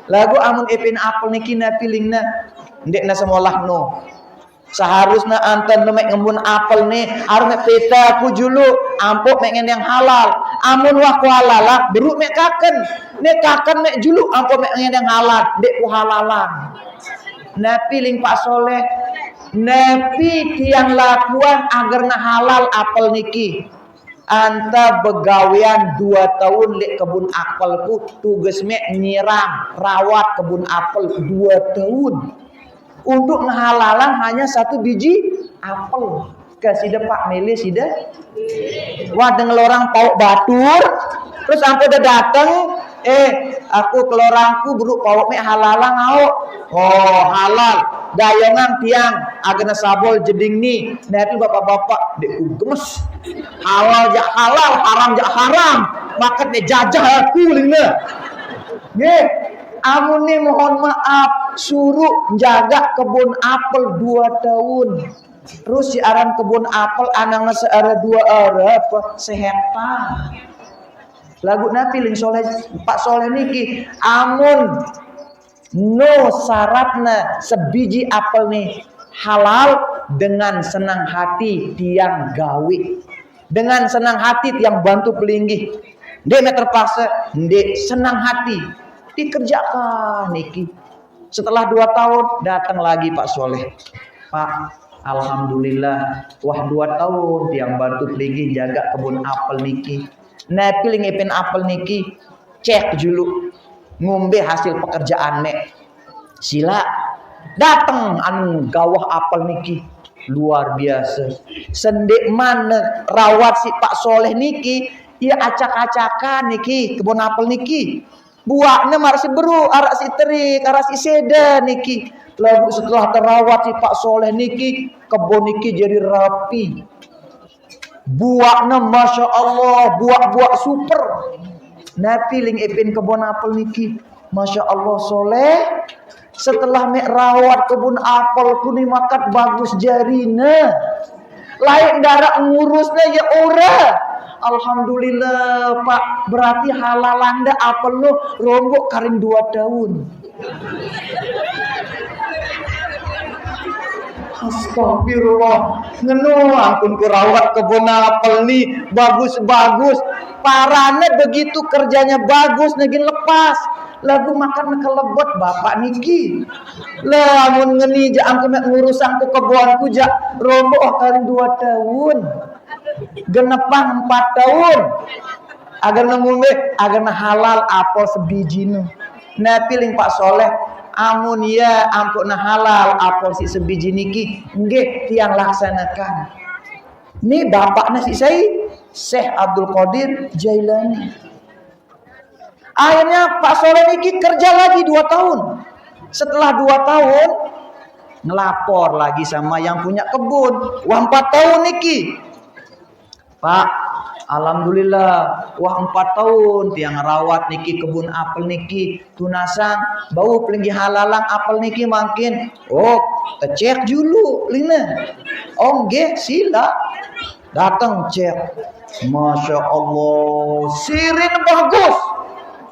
Lagu amun epin apel niki na pilingna ndek na semolah no. Seharusnya anten mek ngembun apel nih harus mek peta ku julu ampok mek yang halal. Amun wah ku halal beruk mek kaken. Nek kaken mek julu ampok mek yang halal dek ku halalan. Napi ling Pak Soleh napi tiang lakuan agar na halal apel niki. Anta begawian 2 tahun lek kebun apelku tugas mek nyiram rawat kebun apel 2 tahun. Untuk ngehalalan hanya 1 biji apel. Kasih Pak milih sida. Wah dengan orang pau batur. Terus sampai udah dateng. Aku kelorangku buruk pau mek halalang au. Oh halal. Dayongan tiang agena sabol jeding nih. Nah itu bapak-bapak dek gemes. Halal jak halal, haram jak haram. Makan nih jajah aku lina. Nggih. Amun nih mohon maaf suruh jaga kebun apel 2 tahun. Terus si aran kebun apel anangna seara 2 ara sehektar. Lagu napi ling Soleh Pak Soleh niki amun no syaratna sebiji apel nih halal dengan senang hati tiang gawe. Dengan senang hati tiang bantu pelinggih. Dia terpaksa ndek senang hati dikerjakan niki. Setelah 2 tahun datang lagi Pak Soleh. Pak, alhamdulillah wah 2 tahun tiang bantu peligi jaga kebun apel niki. Nah piling ipin apel niki cek dulu ngombe hasil pekerjaan nek. Sila datang anu gawah apel niki luar biasa. Sendek mana rawat si Pak Soleh niki ya acak-acakan niki kebun apel niki. Buahnya marsi beru, arak si terik, arak si seda niki. Lalu setelah terawat si Pak Soleh niki, kebun niki jadi rapi. Buahnya masya Allah, buah-buah super. Napi ling ipin kebun apel niki, masya Allah Soleh. Setelah mek rawat kebun apel kuni makat bagus jarina. Lain darak ngurusnya ya ora. Alhamdulillah Pak, berarti halal Anda apel lo rombok karing 2 tahun. Astagfirullah. Ngenu ampun kurawat kebun apel nih bagus-bagus. Parane begitu kerjanya bagus negin lepas. Lagu makan kelebot bapak niki. Lah amun ngeni ja angku mek ngurusang ku kebonku ja rombok karing 2 tahun. Genepang 4 tahun. Agar nengumbe agar halal apel sebiji nu. Nah piling Pak Soleh amun ya ampun halal apel si sebiji niki nggih tiang laksanakan. Nih bapaknya si saya Syekh Abdul Qadir Jailani. Akhirnya Pak Soleh niki kerja lagi 2 tahun. Setelah 2 tahun ngelapor lagi sama yang punya kebun. Wah 4 tahun niki. Pak, alhamdulillah wah 4 tahun tiang rawat niki kebun apel niki tunasang bau pelinggi halalang apel niki makin cek dulu lina nggih sila datang cek Masya Allah sirin bagus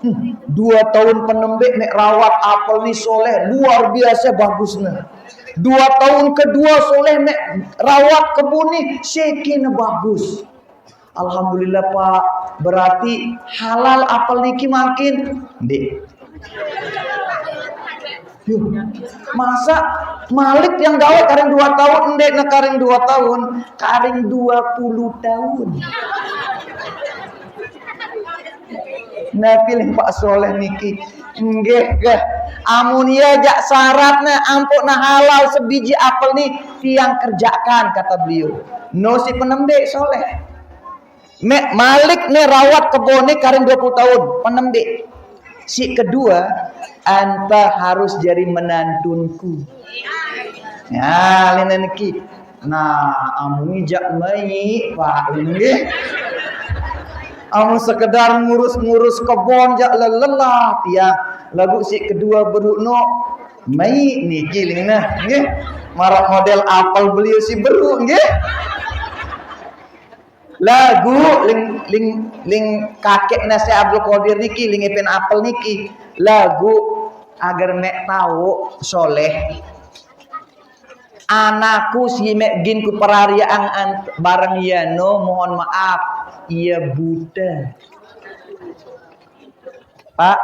2 tahun penembek nek rawat apel nih soleh luar biasa bagusnya 2 tahun kedua soleh nek rawat kebun nih sekin bagus. Alhamdulillah Pak, berarti halal apel niki makin ndek. Masa Malik yang gawe karing 2 tahun ndek na karing 2 tahun, karing 20 tahun. Nah pilih Pak Soleh niki nggih gah amun ya jak syaratna ampun halal sebiji apel nih tiang kerjakan kata beliau. No si penembek soleh. Mek Malik nih rawat kebone karing 20 tahun penembek. Si kedua anta harus jadi menantunku. Ya lina niki. Nah amun jak mai Pak nggih. Amun sekedar ngurus-ngurus kebon jak lelah tiang lagu si kedua berukno mai niki lina nggih. Marak model apel beliau si beru nggih. Lagu ling kakek nasi Abdul Qadir niki ling epen apel niki lagu agar mek tahu soleh anakku si mek gin ku perariaan bareng yano mohon maaf ia buta Pak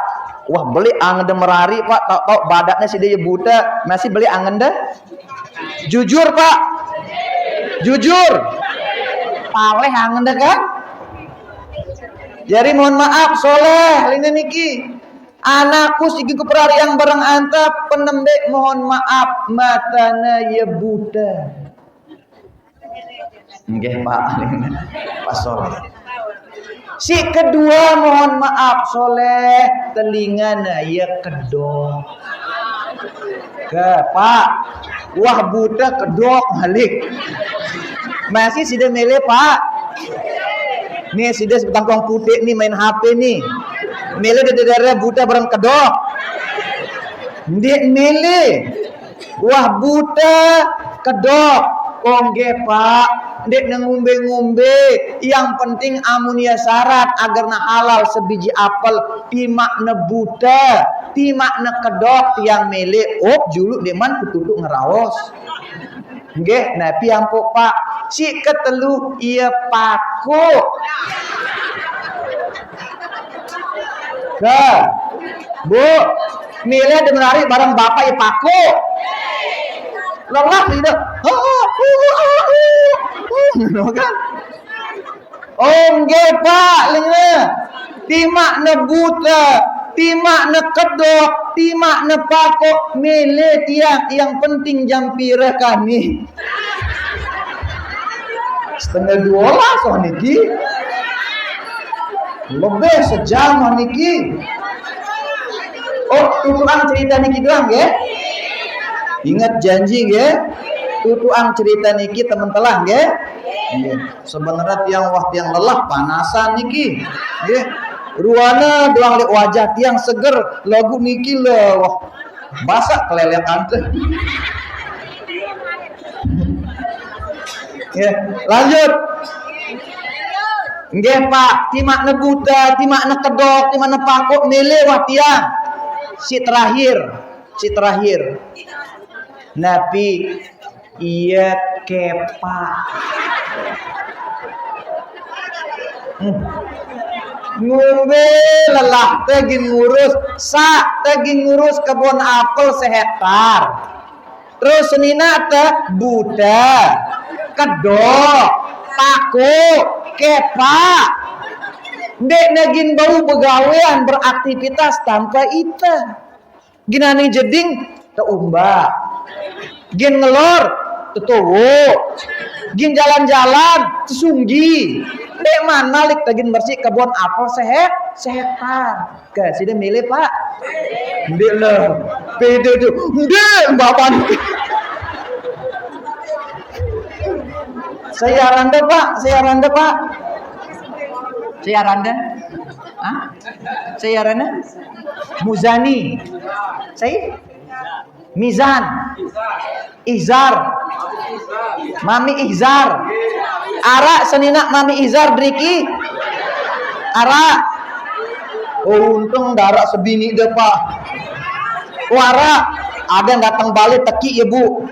wah beli angen de merari Pak tok badatnya si dia buta masih beli angen de jujur Pak jujur paleh angen deh kan? Jadi mohon maaf soleh ini niki anakku sigi keperari yang bareng anta penembek mohon maaf matana ya buta. Nggih Pak Pak Soleh. Si kedua mohon maaf soleh telingana ya kedok. Ke Pak wah buta kedok halik. Masih sudah mele Pak. Nih sudah sebetangkong putih nih main HP nih. Mele dari daerah buta bareng kedok. Ndek mele. Wah buta kedok. Kongge Pak. Ndek ngombe-ngombe. Yang penting amunia syarat agar na halal sebiji apel. Timak na buta. Timak na kedok yang mele. Juluk deman kututuk ngeraos. Nggih, nah piampuk Pak. Si ketelu ia paku. Nah, Bu, mila demenari bareng bapak ya paku. Lelah tidak. Kan? Nggih Pak, lingnya. Timak na buta. Timak na kedok, timak na pakok, mele tiang yang penting jam pira kami. Setengah 12 so niki. Lebih sejam niki. Tutuang cerita niki doang ya. Ingat janji ya. Tutuang cerita niki teman telah ya. Sebenarnya tiang lelah panasan niki. Ya. Ruana doang lihat wajah tiang seger lagu niki lah wah basak kelelek ante. Ya lanjut Nggih Pak, timak ne buta, timak ne kedok, timak ne pakuk milih wah tiang. Si terakhir. Nabi iya kepak. Ngombe lelah tegi ngurus kebun apel sehektar. Terus senina teh buta, kedok, pakuk, kepak. Dek nagin bau begawean beraktivitas tanpa ita. Ginani jeding te umbak. Gin ngelor tetuwo. Gin jalan-jalan tesunggi. Dek mana lik tagin bersih kebun apel sehektar. Ke sini milih Pak. Ndek lah. Pede tu. Ndek bapak. Saya randa Pak. Saya randa. Muzani. Saya Mizan. Izar. Mami Izar. Ara senina Mami Izar driki. Ara. Oh untung darak sebini deh Pak. Ara ada yang datang balik teki ya Bu.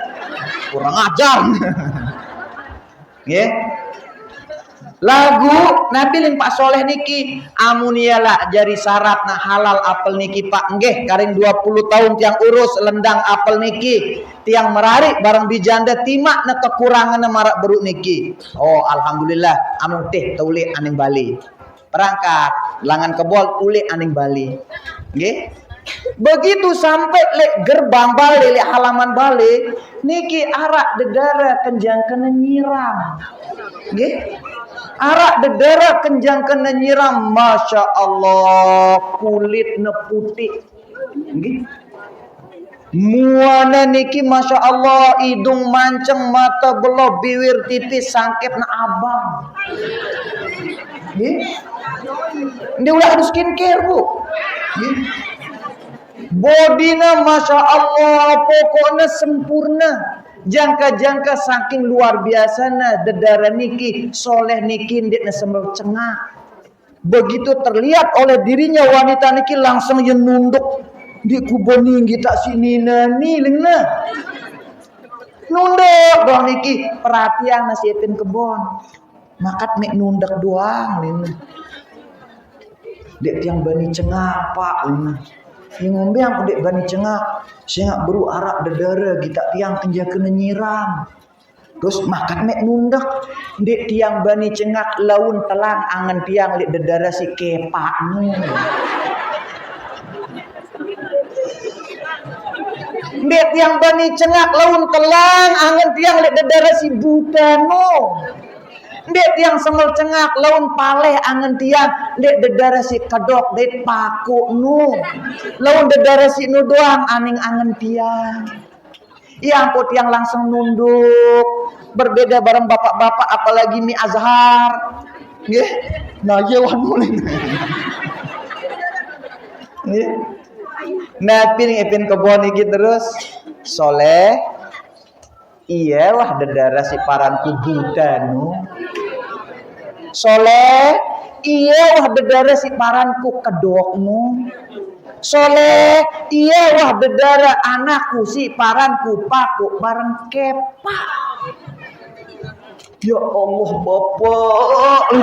Kurang ajar. Yeah. Lagu Nabi ling Pak Soleh niki amunialah jari syarat nah halal apel niki Pak nggih karing 20 tahun tiang urus lendang apel niki tiang merarik barang bijanda timak na kekurangan marak beruk niki. Oh alhamdulillah amun teh tauli aning Bali. Perangkat langan kebol uli aning Bali. Nggih. Begitu sampai lek gerbang Bali lek halaman Bali niki arak dedara kenjang kena nyiram. Nggih. Arak dedara kenjang kena nyiram, masya Allah kulit ne putih, nggih. Muana niki masya Allah hidung manceng mata belah bibir tipis sangkep na abang, nggih. Dia ulah harus skincare Bu, nggih. Bodina masya Allah pokoknya sempurna. Jangka-jangka saking luar biasa na dedara niki soleh niki ndik na sembel cengak. Begitu terlihat oleh dirinya wanita niki langsung yang nunduk di kuboni kita sini nani lingna. Nunduk dong niki perhatian nasihatin kebon. Makat mek nunduk doang lingna. Dek tiang bani cengak Pak lingna. Yang ngombe yang dek bani cengak. Saya beru arak dedara kita tiang kenja kena nyiram. Terus makan mek nundak dek tiang bani cengak laun telang angan tiang lek dedara si kepakmu. Dek tiang bani cengak laun telang angan tiang lek dedara si butano. Dek tiang semel cengak laun paleh angen tiang dek dedara si kedok dek paku nu laun dedara si nu doang aning angen tiang. Yang put tiang langsung nunduk berbeda bareng bapak-bapak apalagi mi Azhar nggih nah yewan mulai nggih nah pin kebon iki terus soleh iya wah dedara si paranku budanu soleh iya wah dedara si paranku kedokmu soleh iya wah dedara anakku si paranku paku bareng kepak. Ya Allah Bapak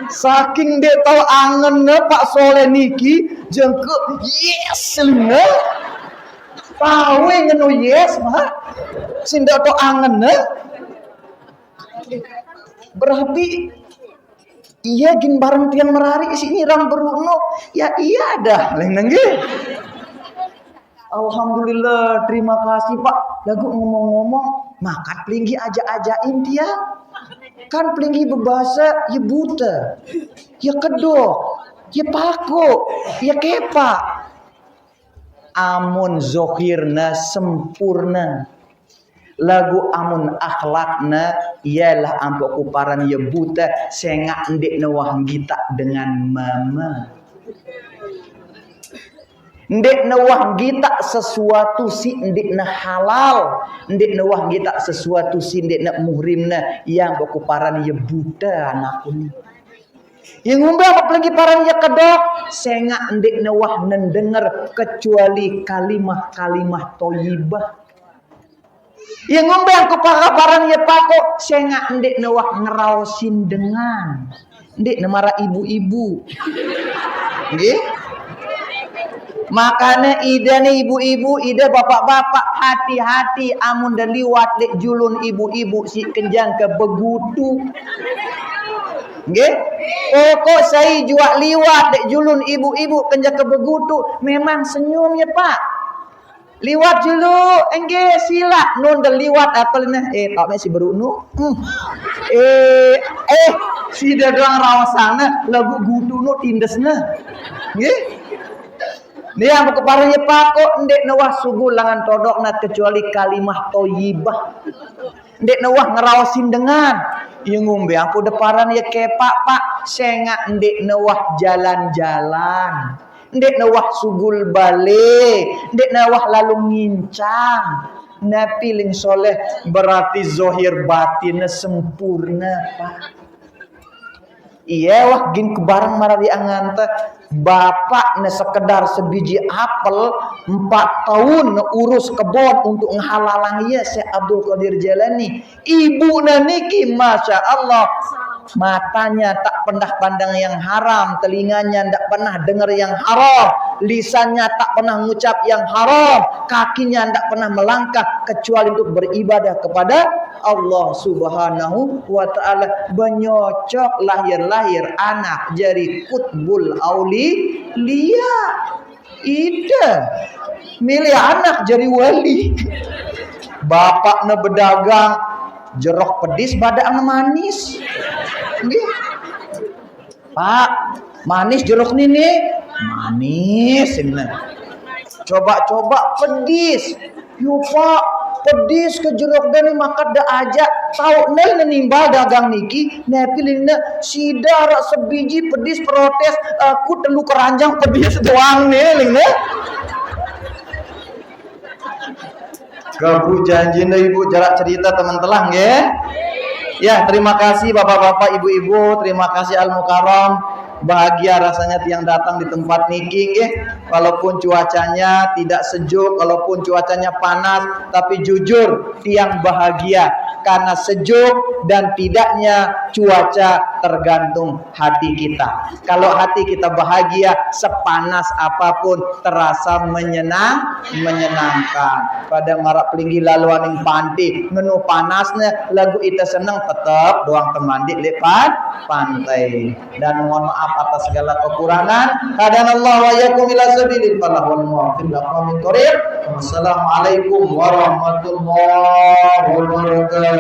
saking dia tahu angennya Pak Soleh niki jengke yes lina tahu ngeno yes mah sinda tahu angennya berarti iya gin bareng tiang merari sini ram beruno ya iya dah lain nggih. Alhamdulillah terima kasih Pak lagu ngomong-ngomong makat pelinggi aja-ajain tiang kan pelinggi berbahasa ya buta ya kedok ya paku ya kepak amun zohirna sempurna lagu amun akhlakna ialah ampok kuparan ya buta sengak ndek nawah kita dengan mama Ndek nawah kita sesuatu si ndek na halal, ndek nawah kita sesuatu si ndek na muhrimna yang bakuparan ya buta anakku ni. Yang ngombe apalagi paran ya kedok, senga ndek nawah nendenger kecuali kalimah-kalimah thayyibah. Yang ngombe aku paran ya pako, senga ndek nawah ngeraosin dengan. Ndek namara ibu-ibu. Nggih? Makanya ida nih ibu-ibu, ida bapak-bapak, hati-hati amun dan liwat dek julun ibu-ibu si kenjang ke begutu. Nggih? Pokok saya jual liwat dek julun ibu-ibu kenjang ke begutu, memang senyum ya Pak. Liwat dulu, enggak sila nun dan liwat apa nih? Tak masih berunu. Si dah doang rawasana lagu gudu nu tindesna. Nggih? Dia mau keparanya pako ndek nawah sugul langan todok nat kecuali kalimah thayyibah. Ndek nawah ngeraosin dengan yang ngombe aku deparan ya kepak Pak senga ndek nawah jalan-jalan. Ndek nawah sugul balik, ndek nawah lalu ngincang. Nabi ling soleh berarti zohir batinnya sempurna Pak. Iya wah gin kebarang marah dianganta bapak sekedar sebiji apel 4 tahun urus kebon untuk ngehalalanginya Syekh Abdul Qadir Jalani. Ibu niki Masya Allah matanya tak pernah pandang yang haram, telinganya tak pernah dengar yang haram, lisannya tak pernah mengucap yang haram, kakinya tak pernah melangkah kecuali untuk beribadah kepada Allah Subhanahu wa ta'ala. Benyocok lahir-lahir anak jadi kutbul auliya. Ida milih anak jadi wali. Bapaknya berdagang jeruk pedis badang manis. Nggih. Pak, manis jeruk ini manis ini. Coba-coba pedis. Yo Pak, pedis ke jeruk dan makan dah aja tahu nih nimbal dagang niki nepilina sidar sebiji pedis protes aku telu keranjang pedis doang nih lingna. Gabu janji ibu jarak cerita teman-teman ya. Ya, terima kasih bapak-bapak, ibu-ibu, terima kasih Al-Mukarram. Bahagia rasanya tiang datang di tempat niki nggih. Walaupun cuacanya tidak sejuk, walaupun cuacanya panas, tapi jujur tiang bahagia karena sejuk dan tidaknya cuaca tergantung hati kita. Kalau hati kita bahagia, sepanas apapun terasa menyenangkan. Pada marak pelinggi laluan yang panti, ngenu panasnya lagu kita senang tetap doang temandi lepas pantai. Dan mohon maaf atas segala kekurangan. Hadanallahu wa iyyakum ila sabilil falah wal muwaffiq aqwamit thoriq. Wassalamualaikum warahmatullahi wabarakatuh.